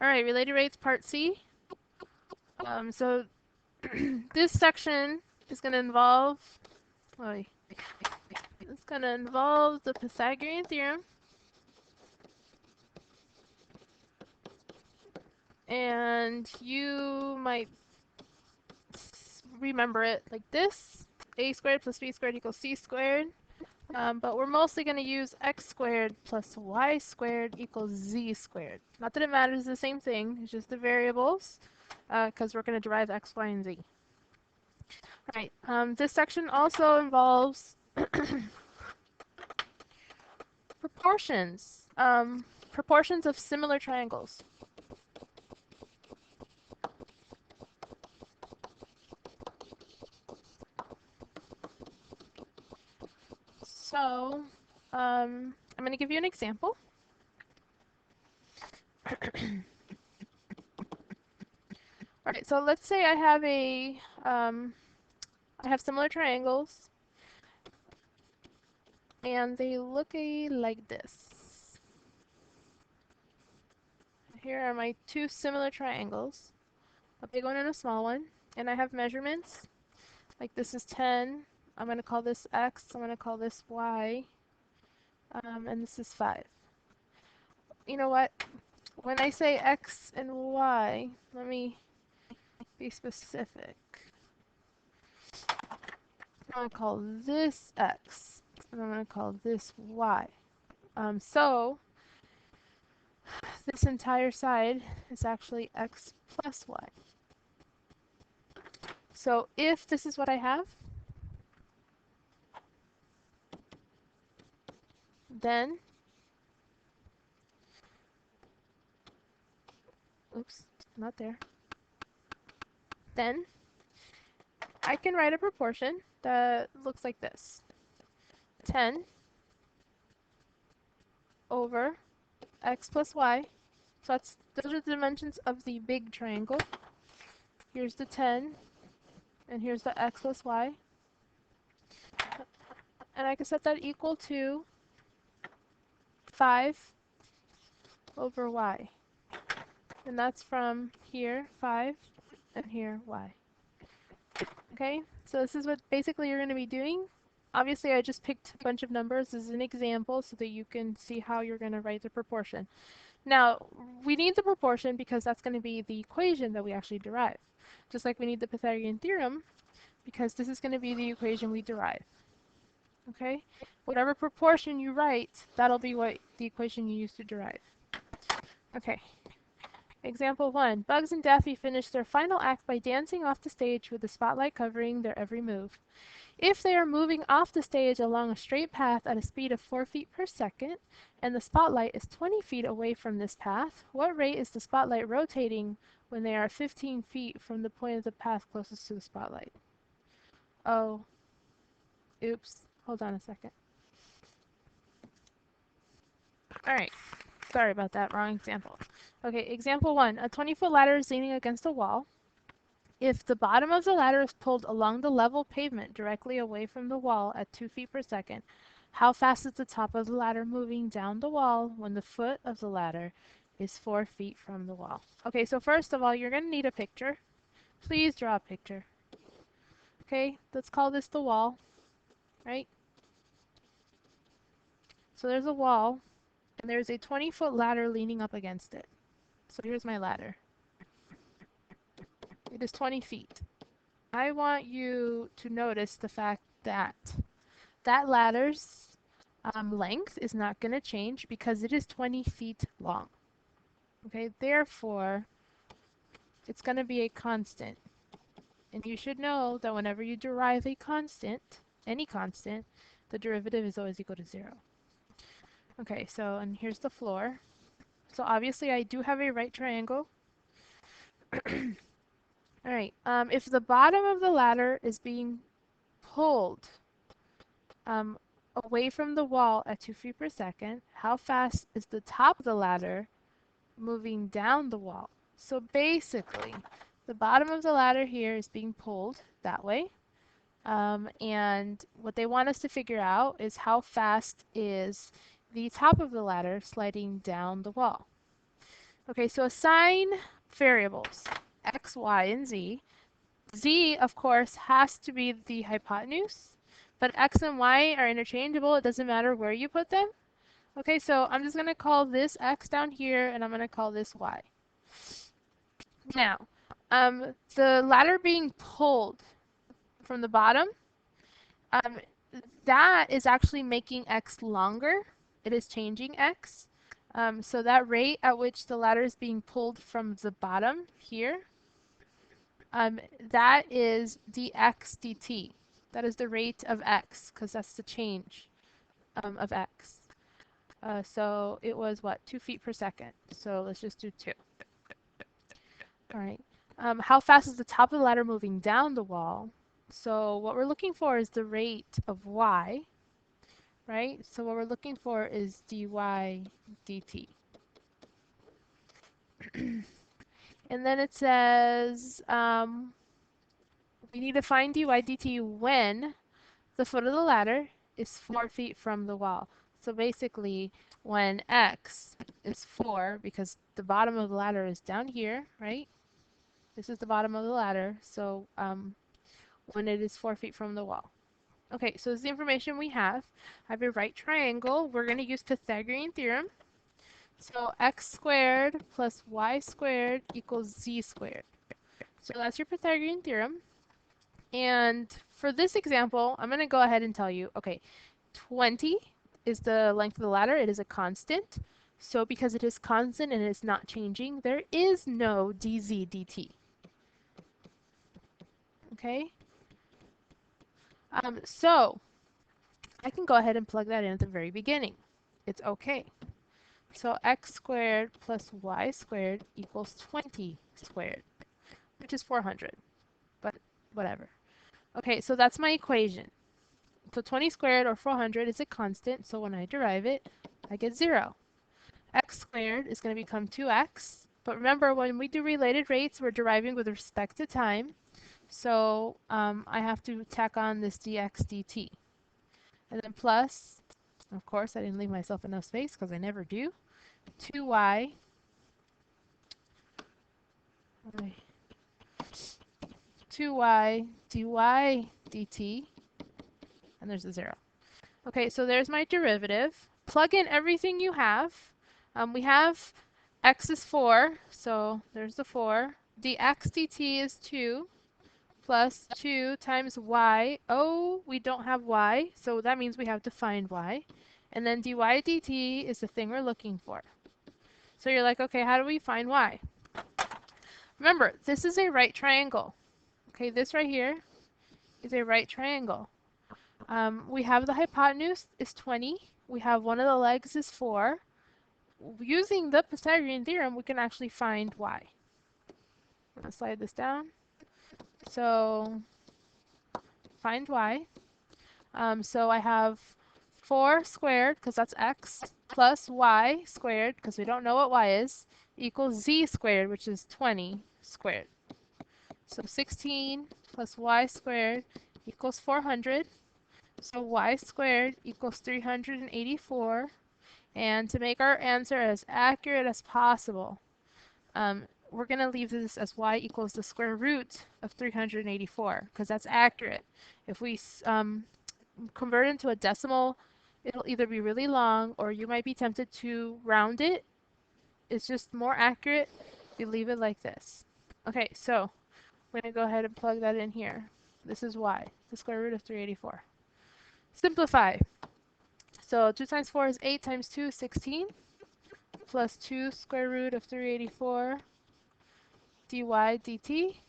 All right, related rates part C. So this section is going to involve, it's going to involve the Pythagorean theorem, and you might remember it like this: a squared plus b squared equals c squared. But we're mostly going to use x squared plus y squared equals z squared. Not that it matters, the same thing, it's just the variables, because we're going to derive x, y, and z. All right, this section also involves proportions, proportions of similar triangles. So I'm going to give you an example. All right, so let's say I have similar triangles, and they look like this. Here are my two similar triangles, a big one and a small one, and I have measurements. Like this is 10. I'm going to call this x. I'm going to call this y, and this is 5. You know what? When I say x and y, let me be specific. I'm going to call this x, and I'm going to call this y. So this entire side is actually x plus y. So if this is what I have, then, oops, not there. Then I can write a proportion that looks like this: 10 over x plus y. So those are the dimensions of the big triangle. Here's the 10, and here's the x plus y. And I can set that equal to 5 over y. And that's from here, 5, and here, y. Okay, so this is what basically you're going to be doing. Obviously, I just picked a bunch of numbers as an example so that you can see how you're going to write the proportion. Now, we need the proportion because that's going to be the equation that we actually derive. Just like we need the Pythagorean theorem, because this is going to be the equation we derive. Okay? Whatever proportion you write, that'll be what the equation you use to derive. Okay. Example 1. Bugs and Daffy finish their final act by dancing off the stage with the spotlight covering their every move. If they are moving off the stage along a straight path at a speed of 4 feet per second, and the spotlight is 20 feet away from this path, what rate is the spotlight rotating when they are 15 feet from the point of the path closest to the spotlight? Oh, oops, hold on a second. All right, sorry about that, wrong example. Okay, example 1, a 20-foot ladder is leaning against a wall. If the bottom of the ladder is pulled along the level pavement directly away from the wall at 2 feet per second, how fast is the top of the ladder moving down the wall when the foot of the ladder is 4 feet from the wall? Okay, so first of all, you're going to need a picture. Please draw a picture. Okay, let's call this the wall, right? So there's a wall, and there's a 20-foot ladder leaning up against it. So here's my ladder. It is 20 feet. I want you to notice the fact that that ladder's length is not going to change because it is 20 feet long. Okay, therefore, it's going to be a constant. And you should know that whenever you derive a constant, any constant, the derivative is always equal to 0. Okay, so, and here's the floor. So obviously I do have a right triangle. All right, if the bottom of the ladder is being pulled away from the wall at 2 feet per second, how fast is the top of the ladder moving down the wall? So basically, the bottom of the ladder here is being pulled that way. And what they want us to figure out is how fast is the top of the ladder sliding down the wall. Okay, so assign variables, x, y, and z. Z, of course, has to be the hypotenuse, but x and y are interchangeable. It doesn't matter where you put them. Okay, so I'm just going to call this x down here, and I'm going to call this y. Now, the ladder being pulled from the bottom, um, that is actually making x longer. It is changing x. So that rate at which the ladder is being pulled from the bottom here, that is dx dt. That is the rate of x, because that's the change of x. So it was what, 2 feet per second. So let's just do 2. All right. How fast is the top of the ladder moving down the wall? So what we're looking for is the rate of y, right? So what we're looking for is dy dt. And then it says we need to find dy dt when the foot of the ladder is 4 feet from the wall. So basically, when x is 4, because the bottom of the ladder is down here, right? This is the bottom of the ladder, so when it is 4 feet from the wall. Okay, so this is the information we have. I have a right triangle. We're going to use Pythagorean theorem. So x squared plus y squared equals z squared. So that's your Pythagorean theorem. And for this example, I'm going to go ahead and tell you, okay, 20 is the length of the ladder. It is a constant. So because it is constant and it's not changing, there is no dz dt. Okay? So I can go ahead and plug that in at the very beginning. It's okay. So x squared plus y squared equals 20 squared, which is 400, but whatever. Okay, so that's my equation. So 20 squared, or 400, is a constant, so when I derive it, I get 0. X squared is going to become 2x, but remember, when we do related rates, we're deriving with respect to time, so I have to tack on this dx dt. And then plus, of course, I didn't leave myself enough space because I never do, 2y 2y dy dt, and there's a 0. Okay, so there's my derivative. Plug in everything you have. We have x is 4, so there's the 4. Dx dt is 2 plus 2 times y. Oh, we don't have y, so that means we have to find y. And then dy dt is the thing we're looking for. So you're like, okay, how do we find y? Remember, this is a right triangle. Okay, this right here is a right triangle. We have the hypotenuse is 20. We have one of the legs is 4. Using the Pythagorean theorem, we can actually find y. I'm going to slide this down. So find y. So I have 4 squared, because that's x, plus y squared, because we don't know what y is, equals z squared, which is 20 squared. So 16 plus y squared equals 400. So y squared equals 384. And to make our answer as accurate as possible, we're going to leave this as y equals the square root of 384, because that's accurate. If we convert it into a decimal, it'll either be really long or you might be tempted to round it. It's just more accurate if you leave it like this. Okay, so I'm going to go ahead and plug that in here. This is y, the square root of 384. Simplify. So 2 times 4 is 8 times 2 is 16, plus 2 square root of 384 dy dt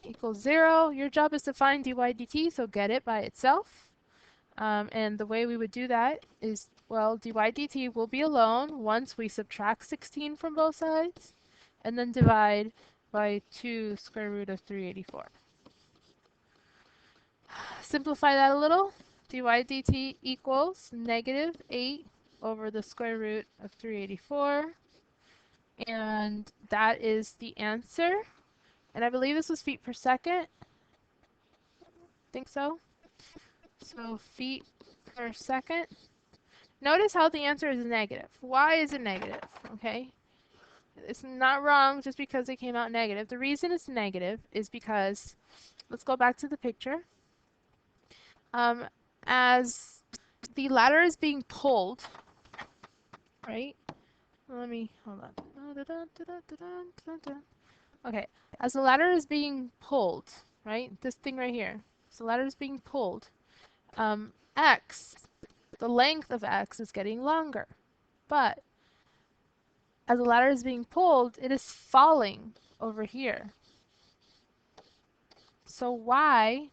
equals 0. Your job is to find dy dt, so get it by itself. And the way we would do that is, well, dy dt will be alone once we subtract 16 from both sides, and then divide by 2 square root of 384. Simplify that a little. Dy dt equals negative 8 over the square root of 384. And that is the answer. And I believe this was feet per second. Think so? So feet per second. Notice how the answer is negative. Why is it negative? Okay. It's not wrong just because it came out negative. The reason it's negative is because, let's go back to the picture. As the ladder is being pulled, right? Let me, hold on. Okay, as the ladder is being pulled, right? This thing right here. So the ladder is being pulled. X, the length of X is getting longer. But as the ladder is being pulled, it is falling over here. So Y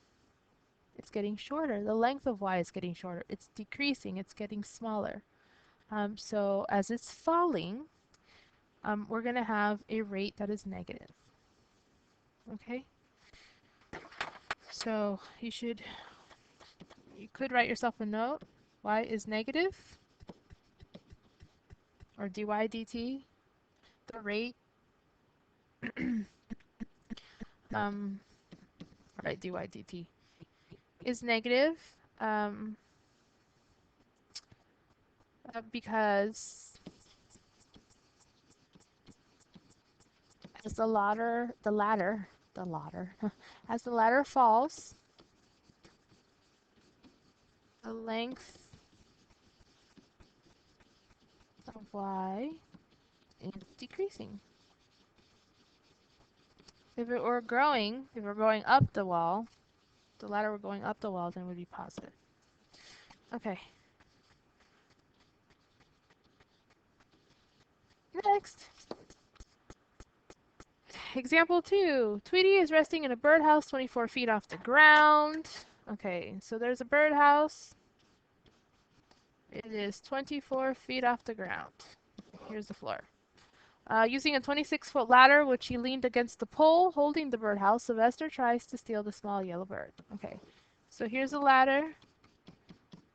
is getting shorter. The length of Y is getting shorter. It's decreasing. It's getting smaller. So as it's falling, we're going to have a rate that is negative. Okay? So you could write yourself a note. Y is negative, or dy dt. The rate, right, dy dt is negative because as the ladder, as the ladder falls, the length of Y is decreasing. If it were growing, if we're going up the wall, the ladder were going up the wall, then it would be positive. Okay. Next. Example 2. Tweety is resting in a birdhouse 24 feet off the ground. Okay, so there's a birdhouse. It is 24 feet off the ground. Here's the floor. Using a 26-foot ladder, which he leaned against the pole, holding the birdhouse, Sylvester tries to steal the small yellow bird. Okay, so here's a ladder.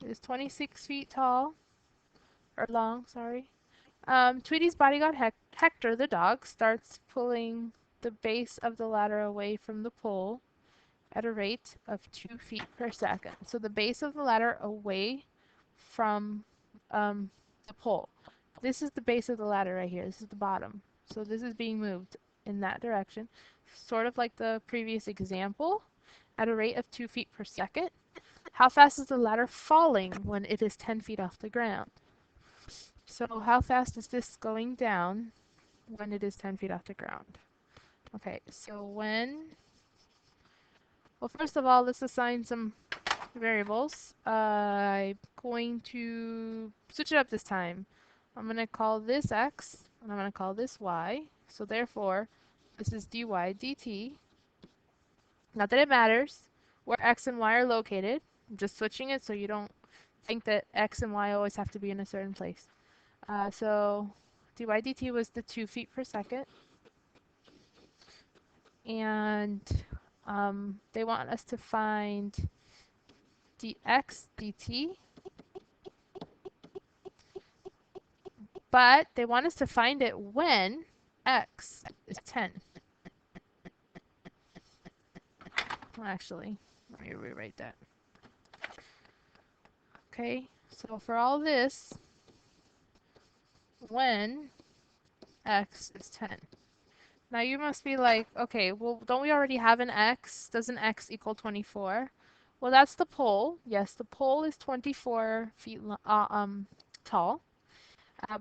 It is 26 feet tall, or long, sorry. Tweety's bodyguard Hector, the dog, starts pulling the base of the ladder away from the pole at a rate of 2 feet per second. So the base of the ladder away from the pole. This is the base of the ladder right here. This is the bottom. So this is being moved in that direction, sort of like the previous example, at a rate of 2 feet per second. How fast is the ladder falling when it is 10 feet off the ground? So how fast is this going down when it is 10 feet off the ground? Okay, so well, first of all, let's assign some variables. I'm going to switch it up this time. I'm going to call this x, and I'm going to call this y. So therefore, this is dy dt. Not that it matters where x and y are located. I'm just switching it so you don't think that x and y always have to be in a certain place. So dy dt was the 2 feet per second. And they want us to find dx dt. But they want us to find it when x is 10. Well, actually, let me rewrite that. Okay, so for all this, when x is 10. Now you must be like, okay, well, don't we already have an x? Doesn't x equal 24? Well, that's the pole. Yes, the pole is 24 feet tall.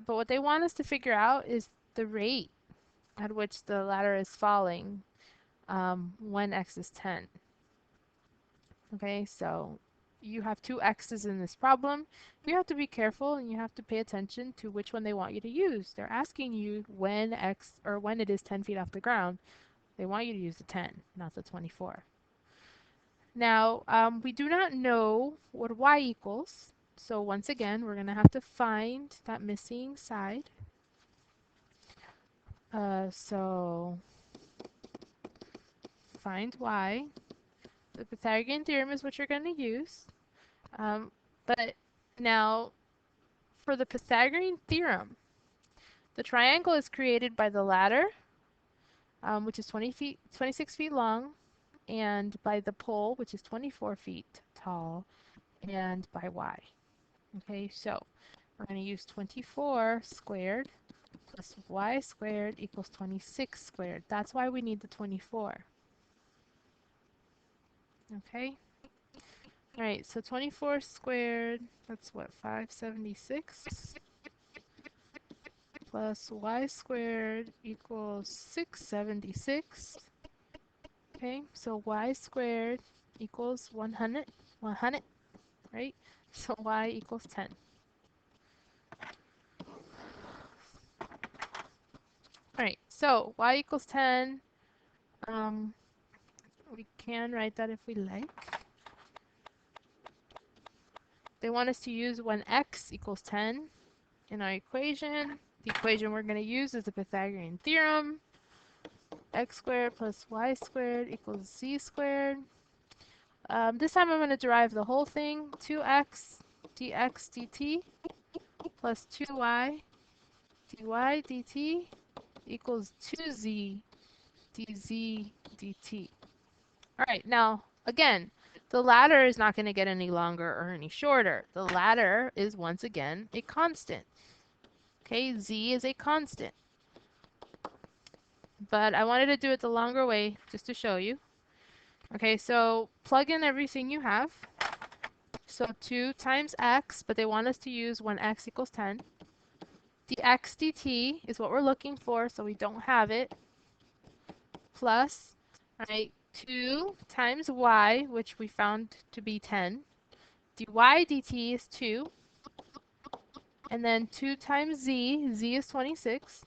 But what they want us to figure out is the rate at which the ladder is falling when x is 10. Okay, so you have two x's in this problem. You have to be careful and you have to pay attention to which one they want you to use. They're asking you when x, or when it is 10 feet off the ground. They want you to use the 10, not the 24. Now, we do not know what y equals. So once again, we're going to have to find that missing side. So find y. The Pythagorean theorem is what you're going to use. But now, for the Pythagorean theorem, the triangle is created by the ladder, which is 26 feet long, and by the pole, which is 24 feet tall, and by y. Okay, so we're going to use 24 squared plus y squared equals 26 squared. That's why we need the 24. Okay? All right, so 24 squared, that's what, 576 plus y squared equals 676. Okay, so y squared equals 100, 100, right? So y equals 10. All right, so y equals 10. We can write that if we like. They want us to use when x equals 10 in our equation. The equation we're going to use is the Pythagorean theorem. X squared plus y squared equals z squared. This time I'm going to derive the whole thing. 2x dx dt plus 2y dy dt equals 2z dz dt. All right, now again, the ladder is not going to get any longer or any shorter. The ladder is once again a constant. Okay, z is a constant. But I wanted to do it the longer way just to show you. Okay, so plug in everything you have. So 2 times x, but they want us to use when x equals 10. Dx dt is what we're looking for, so we don't have it. Plus, right, 2 times y, which we found to be 10. Dy dt is 2. And then 2 times z, z is 26.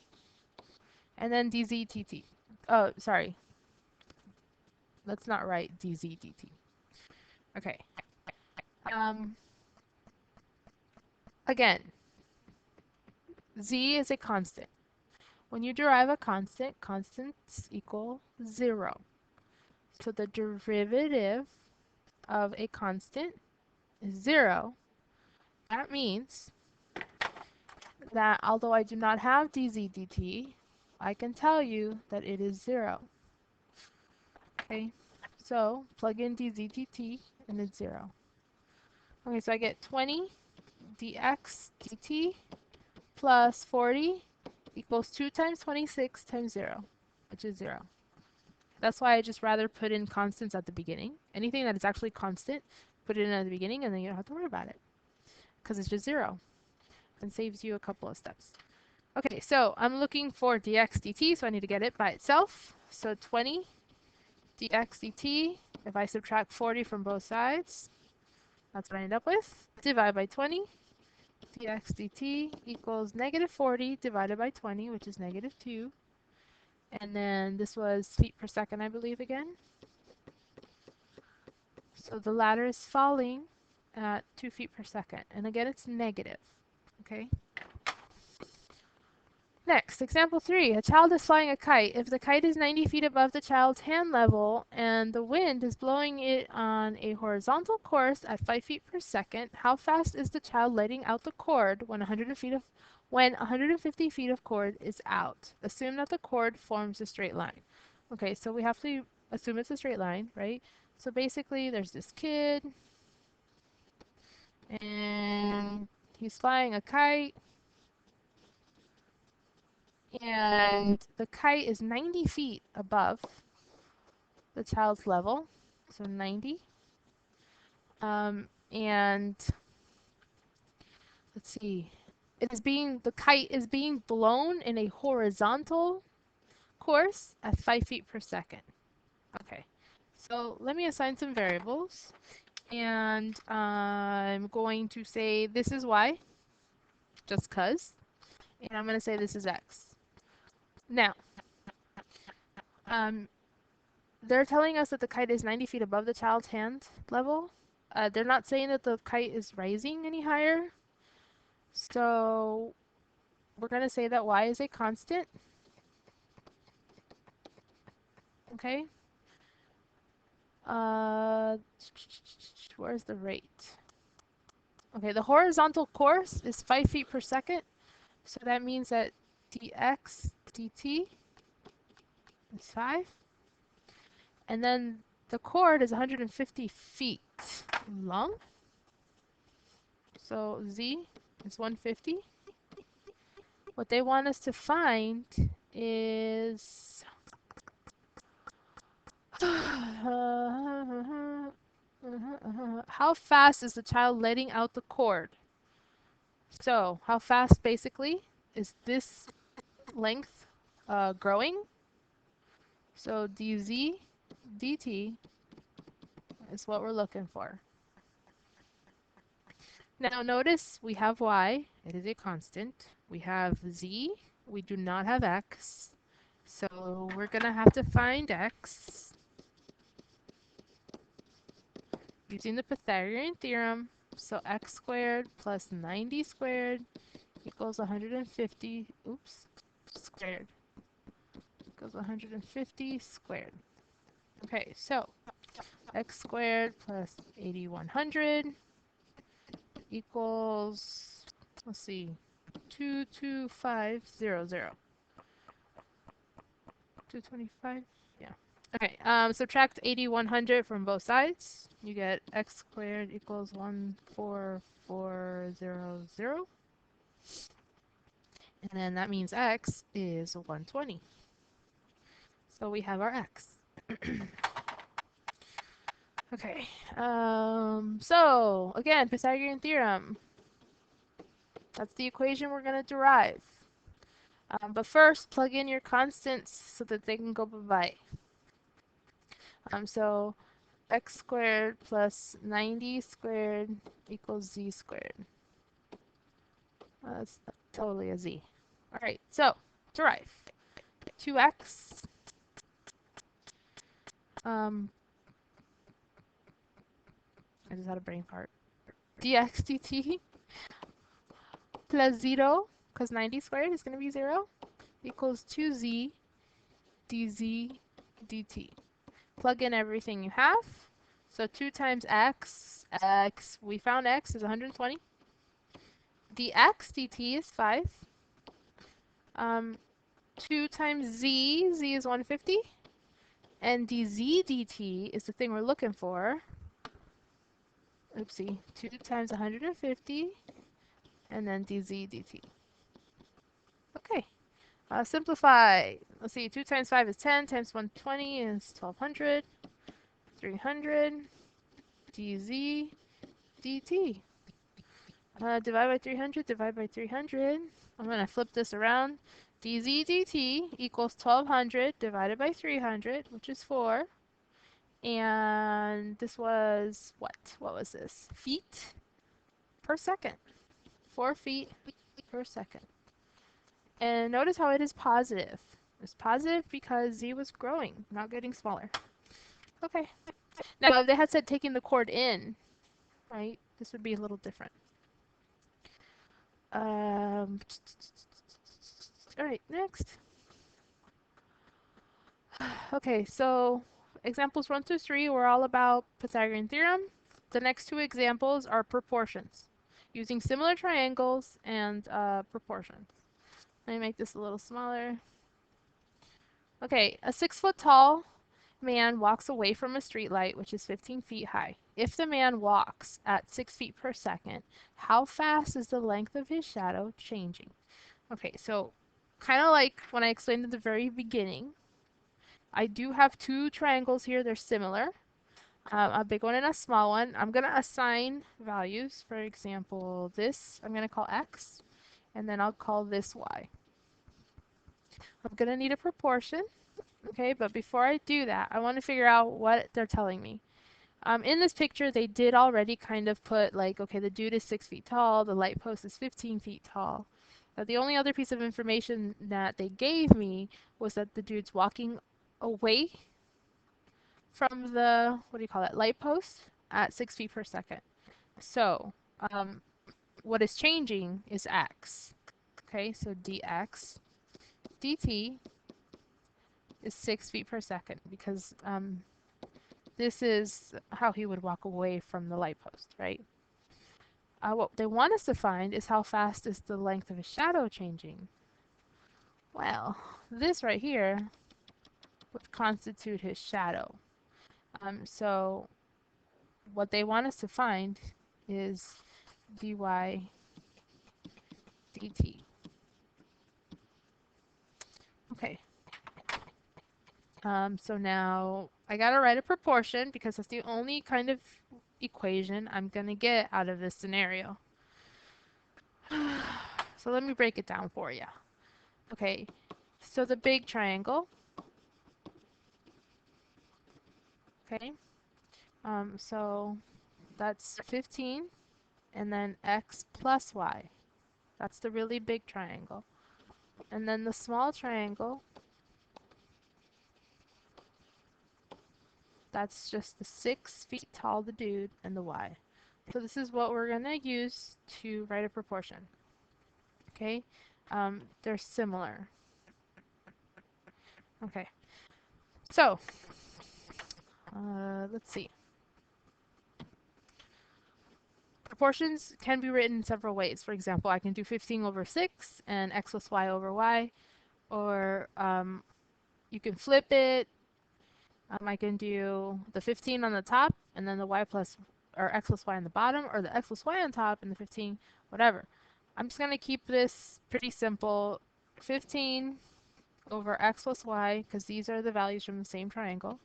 And then dz dt. Oh, sorry. That's not right, dz dt. Okay. Again, z is a constant. When you derive a constant, constants equal 0. So the derivative of a constant is 0. That means that although I do not have dz dt, I can tell you that it is 0. Okay, so plug in dz dt and it's 0. Okay, so I get 20 dx dt plus 40 equals 2 times 26 times 0, which is 0. That's why I just rather put in constants at the beginning. Anything that is actually constant, put it in at the beginning and then you don't have to worry about it because it's just 0 and saves you a couple of steps. Okay, so I'm looking for dx dt, so I need to get it by itself. So 20 dx dt, if I subtract 40 from both sides, that's what I end up with. Divide by 20, dx dt equals negative 40 divided by 20, which is negative 2. And then this was feet per second, I believe, again. So the ladder is falling at 2 feet per second. And again, it's negative. Okay. Next, example 3. A child is flying a kite. If the kite is 90 feet above the child's hand level and the wind is blowing it on a horizontal course at 5 feet per second, how fast is the child letting out the cord when 150 feet of cord is out? Assume that the cord forms a straight line. Okay, so we have to assume it's a straight line, right? So basically, there's this kid, and he's flying a kite. And the kite is 90 feet above the child's level, so 90. And let's see, the kite is being blown in a horizontal course at 5 feet per second. Okay, so let me assign some variables. And I'm going to say this is y, just cuz. And I'm going to say this is x. Now, they're telling us that the kite is 90 feet above the child's hand level. They're not saying that the kite is rising any higher. So we're going to say that y is a constant. Okay. Where's the rate? Okay, the horizontal course is 5 feet per second. So that means that dx dt is 5. And then the cord is 150 feet long. So z is 150. What they want us to find is how fast is the child letting out the cord? So how fast basically is this length growing? So dz dt is what we're looking for. Now notice we have y, it is a constant. We have z, we do not have x. So we're going to have to find x using the Pythagorean theorem. So x squared plus 90 squared equals 150, squared equals 150 squared. Okay, so x squared plus 8100 equals, let's see, 22500. 225, yeah. Okay, subtract 8100 from both sides. You get x squared equals 14400. And then that means x is 120. So we have our x. Okay, so again, Pythagorean theorem. That's the equation we're going to derive. But first, plug in your constants so that they can go bye-bye. So x squared plus 90 squared equals z squared. That's totally a z. All right, so derive 2x I just had a brain fart. Dx dt plus 0, because 90 squared is going to be 0, equals 2z dz dt. Plug in everything you have. So 2 times x, we found x is 120. Dx dt is 5. 2 times z is 150. And dz dt is the thing we're looking for. Oopsie, 2 times 150, and then dz dt. Okay, simplify. Let's see, 2 times 5 is 10, times 120 is 1200, 300, dz dt. Divide by 300, divide by 300. I'm going to flip this around. dz dt equals 1200 divided by 300, which is 4. And this was what? What was this? Feet per second. 4 feet per second. And notice how it is positive. It's positive because z was growing, not getting smaller. Okay. Now, if they had said taking the cord in, right, this would be a little different. All right, next. Okay, so examples 1 through 3 were all about Pythagorean theorem. The next 2 examples are proportions, using similar triangles and proportions. Let me make this a little smaller. Okay, a 6-foot tall man walks away from a streetlight, which is 15 feet high. If the man walks at 6 feet per second, how fast is the length of his shadow changing? Okay, so kind of like when I explained at the very beginning, I do have 2 triangles here. They're similar, a big one and a small one. I'm going to assign values. For example, this I'm going to call x, and then I'll call this y. I'm going to need a proportion. Okay, but before I do that, I want to figure out what they're telling me. In this picture, they did already kind of put like, okay, the dude is 6 feet tall, the light post is 15 feet tall. The only other piece of information that they gave me was that the dude's walking away from the, what do you call it, light post at 6 feet per second. So what is changing is x. Okay, so dx dt is 6 feet per second because this is how he would walk away from the light post, right? What they want us to find is how fast is the length of his shadow changing. Well, this right here would constitute his shadow. So what they want us to find is dy dt. Okay. So now I gotta write a proportion because that's the only kind of equation I'm gonna get out of this scenario. So let me break it down for you. Okay, so the big triangle, okay, so that's 15, and then x plus y. That's the really big triangle. And then the small triangle, that's just the 6 feet tall, the dude, and the y. So this is what we're going to use to write a proportion. Okay, they're similar. Okay, so let's see. Proportions can be written in several ways. For example, I can do 15 over 6 and x plus y over y, or you can flip it. I can do the 15 on the top and then the y plus or x plus y on the bottom, or the x plus y on top and the 15, whatever. I'm just going to keep this pretty simple. 15 over x plus y, because these are the values from the same triangle,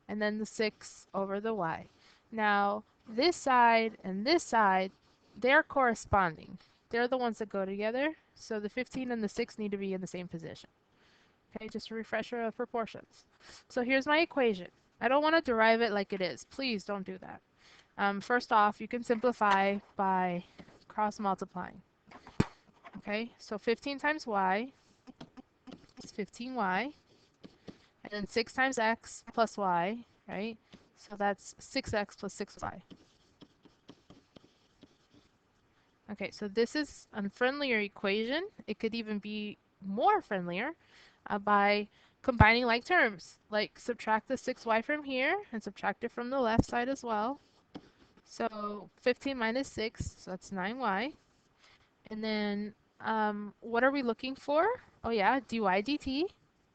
and then the 6 over the y. Now, this side and this side, they're corresponding. They're the ones that go together, so the 15 and the 6 need to be in the same position. Okay, just a refresher of proportions. So here's my equation. I don't want to derive it like it is. Please don't do that. First off, you can simplify by cross multiplying. Okay, so 15 times y is 15y, and then 6 times x plus y, right? So that's 6x plus 6y. Okay, so this is a friendlier equation. It could even be more friendlier by combining like terms. Like subtract the 6y from here and subtract it from the left side as well. So 15 minus 6, so that's 9y. And then what are we looking for? Oh yeah, dy dt.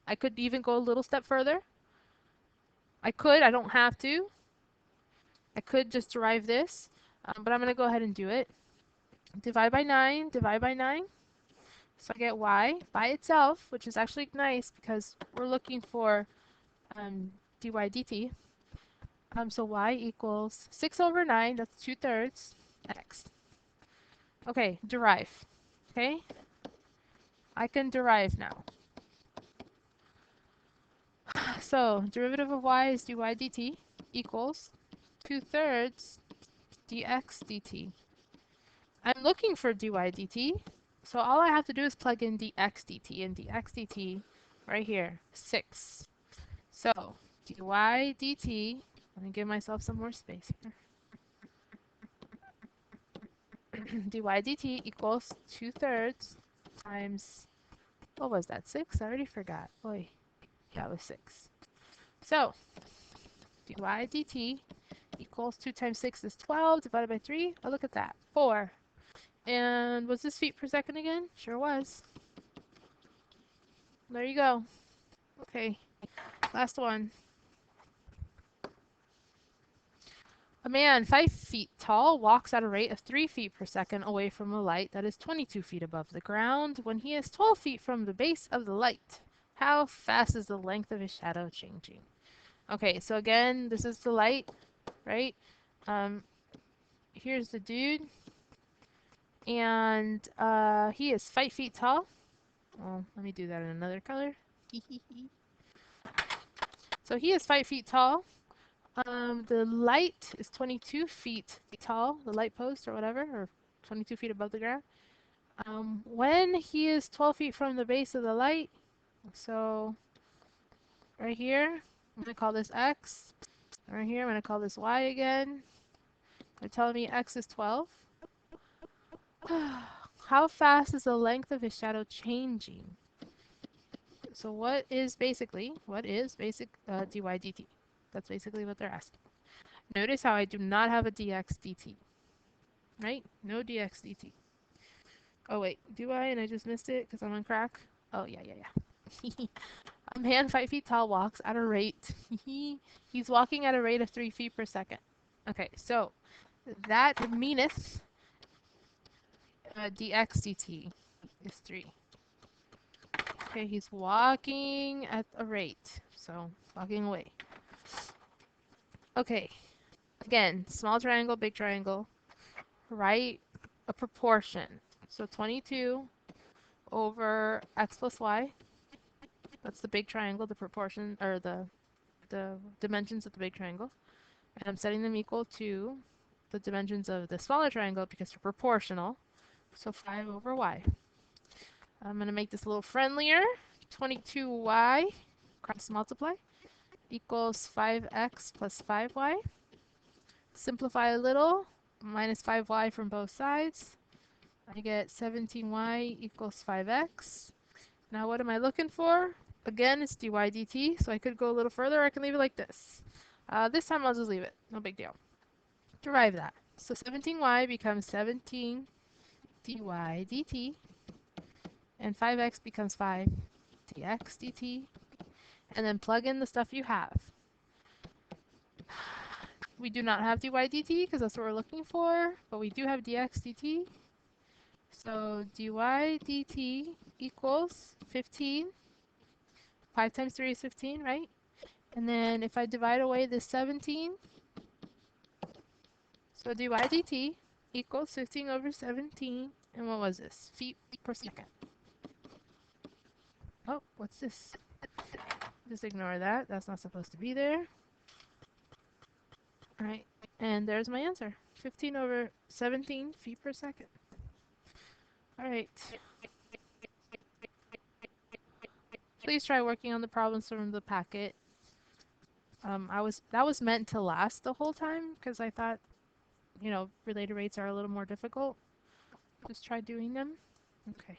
I could even go a little step further. I don't have to. I could just derive this, but I'm going to go ahead and do it. Divide by 9, divide by 9. So I get y by itself, which is actually nice because we're looking for dy dt. So y equals 6 over 9, that's 2/3, x. Okay, derive. Okay, I can derive now. So derivative of y is dy dt equals 2/3 dx dt. I'm looking for dy dt, so all I have to do is plug in dx dt, and dx dt right here, 6. So dy dt, let me give myself some more space here. dy dt equals 2/3 times, what was that, 6? I already forgot. Boy, that was 6. So dy dt equals 2 times 6 is 12, divided by 3. Oh, look at that, 4. And was this feet per second again? Sure was. There you go. Okay, last one. A man 5 feet tall walks at a rate of 3 feet per second away from a light that is 22 feet above the ground when he is 12 feet from the base of the light. How fast is the length of his shadow changing? Okay, so again, this is the light, right? Here's the dude, and he is 5 feet tall. Well, let me do that in another color. So he is 5 feet tall. The light is 22 feet tall, the light post or whatever, or 22 feet above the ground. When he is 12 feet from the base of the light, so right here, I'm going to call this x. Right here, I'm going to call this y again. They're telling me x is 12. How fast is the length of his shadow changing? So what is basic dy dt? That's basically what they're asking. Notice how I do not have a dx dt, right? No dx dt. Oh wait, do I? And I just missed it because I'm on crack? Oh yeah. A man 5 feet tall walks at a rate. He's walking at a rate of 3 feet per second. Okay, so that meaneth dx dt is 3. Okay, he's walking at a rate, so walking away. Okay, again, small triangle, big triangle. Write a proportion. So 22 over x plus y. That's the big triangle, the proportion, or the dimensions of the big triangle. And I'm setting them equal to the dimensions of the smaller triangle because they're proportional. So 5 over y. I'm going to make this a little friendlier. 22y cross multiply equals 5x plus 5y. Simplify a little, minus 5y from both sides. I get 17y equals 5x. Now what am I looking for? Again, it's dy dt, so I could go a little further, or I can leave it like this. This time I'll just leave it, no big deal. Derive that. So 17y becomes 17 dy dt, and 5x becomes 5 dx dt, and then plug in the stuff you have. We do not have dy dt because that's what we're looking for, but we do have dx dt. So dy dt equals 15. 5 times 3 is 15, right? And then if I divide away this 17, so dy dt equals 15 over 17. And what was this? Feet per second. Oh, what's this? Just ignore that. That's not supposed to be there. All right. And there's my answer. 15 over 17 feet per second. All right. Please try working on the problems from the packet. That was meant to last the whole time because I thought, related rates are a little more difficult. Just try doing them. Okay.